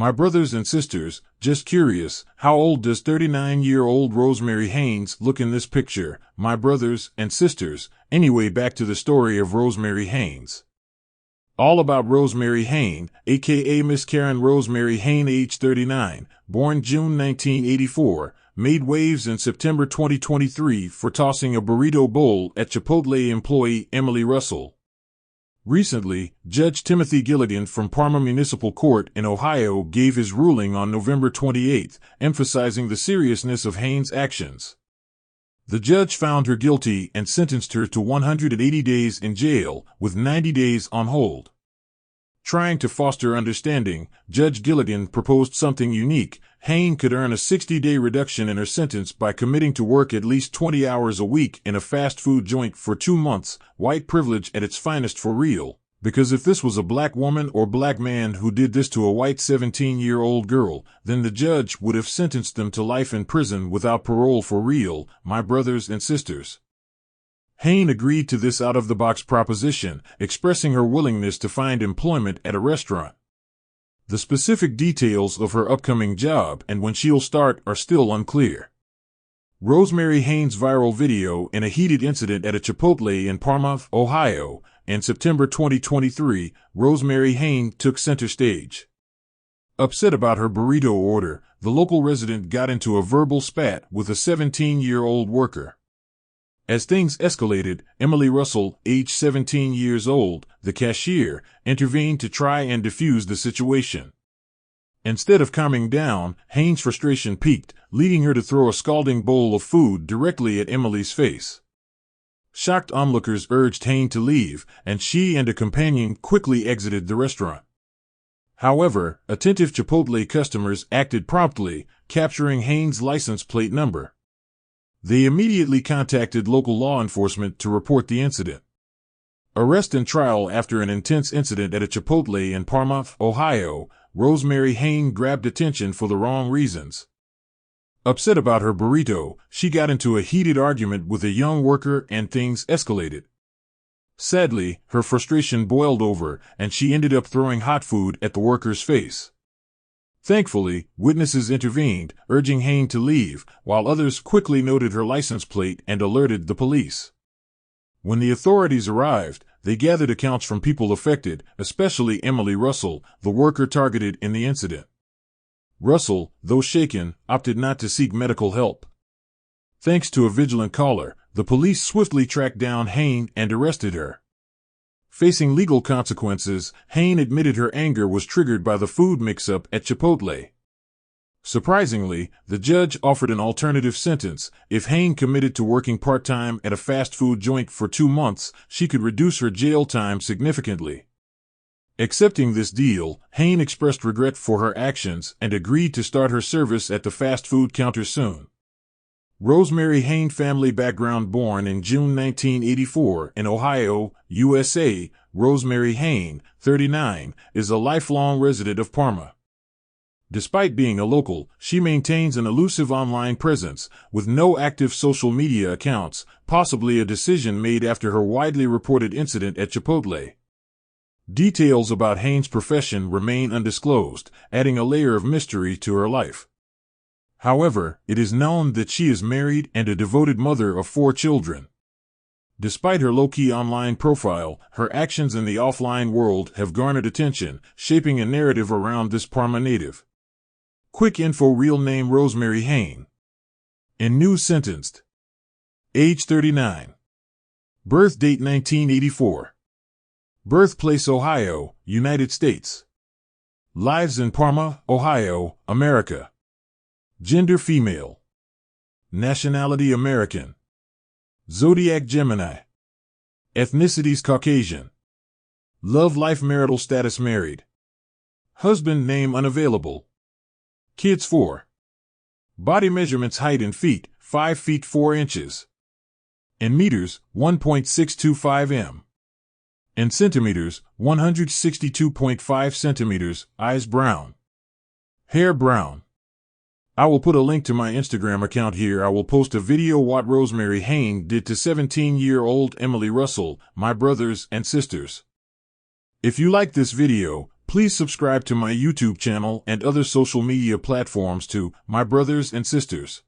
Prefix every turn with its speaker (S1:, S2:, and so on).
S1: My brothers and sisters, just curious, how old does 39-year-old Rosemary Haynes look in this picture? My brothers and sisters. Anyway, back to the story of Rosemary Haynes. All about Rosemary Hayne, aka Miss Karen Rosemary Hayne, age 39, born June 1984, made waves in September 2023 for tossing a burrito bowl at Chipotle employee Emily Russell. Recently, Judge Timothy Gilligan from Parma Municipal Court in Ohio gave his ruling on November 28, emphasizing the seriousness of Haynes' actions. The judge found her guilty and sentenced her to 180 days in jail, with 90 days on hold. Trying to foster understanding, Judge Gilligan proposed something unique. Hayne could earn a 60-day reduction in her sentence by committing to work at least 20 hours a week in a fast food joint for 2 months, white privilege at its finest for real. Because if this was a black woman or black man who did this to a white 17-year-old girl, then the judge would have sentenced them to life in prison without parole for real, my brothers and sisters. Hayne agreed to this out-of-the-box proposition, expressing her willingness to find employment at a restaurant. The specific details of her upcoming job and when she'll start are still unclear. Rosemary Hayne's viral video in a heated incident at a Chipotle in Parma, Ohio, in September 2023, Rosemary Hayne took center stage. Upset about her burrito order, the local resident got into a verbal spat with a 17-year-old worker. As things escalated, Emily Russell, age 17 years old, the cashier, intervened to try and defuse the situation. Instead of calming down, Haynes' frustration peaked, leading her to throw a scalding bowl of food directly at Emily's face. Shocked onlookers urged Haynes to leave, and she and a companion quickly exited the restaurant. However, attentive Chipotle customers acted promptly, capturing Haynes' license plate number. They immediately contacted local law enforcement to report the incident. Arrest and trial. After an intense incident at a Chipotle in Parma, Ohio, Rosemary Hayne grabbed attention for the wrong reasons. Upset about her burrito, she got into a heated argument with a young worker and things escalated. Sadly, her frustration boiled over, and she ended up throwing hot food at the worker's face. Thankfully, witnesses intervened, urging Hayne to leave, while others quickly noted her license plate and alerted the police. When the authorities arrived, they gathered accounts from people affected, especially Emily Russell, the worker targeted in the incident. Russell, though shaken, opted not to seek medical help. Thanks to a vigilant caller, the police swiftly tracked down Hayne and arrested her. Facing legal consequences, Hayne admitted her anger was triggered by the food mix-up at Chipotle. Surprisingly, the judge offered an alternative sentence. If Hayne committed to working part-time at a fast food joint for 2 months, she could reduce her jail time significantly. Accepting this deal, Hayne expressed regret for her actions and agreed to start her service at the fast food counter soon. Rosemary Hayne family background. Born in June 1984 in Ohio, USA, Rosemary Hayne, 39, is a lifelong resident of Parma. Despite being a local, she maintains an elusive online presence, with no active social media accounts, possibly a decision made after her widely reported incident at Chipotle. Details about Haynes' profession remain undisclosed, adding a layer of mystery to her life. However, it is known that she is married and a devoted mother of 4 children. Despite her low-key online profile, her actions in the offline world have garnered attention, shaping a narrative around this Parma native. Quick info. Real name Rosemary Hayne. In news sentenced. Age 39. Birth date 1984. Birthplace Ohio, United States. Lives in Parma, Ohio, America. Gender female. Nationality American. Zodiac Gemini. Ethnicities Caucasian. Love life. Marital status married. Husband name unavailable. Kids 4. Body measurements. Height in feet, 5 feet 4 inches. In meters, 1.625 m. In centimeters, 162.5 centimeters. Eyes brown. Hair brown. I will put a link to my Instagram account here. I will post a video what Rosemary Hayne did to 17-year-old Emily Russell, my brothers and sisters. If you like this video, Please subscribe to my YouTube channel and other social media platforms to My Brothers and Sisters.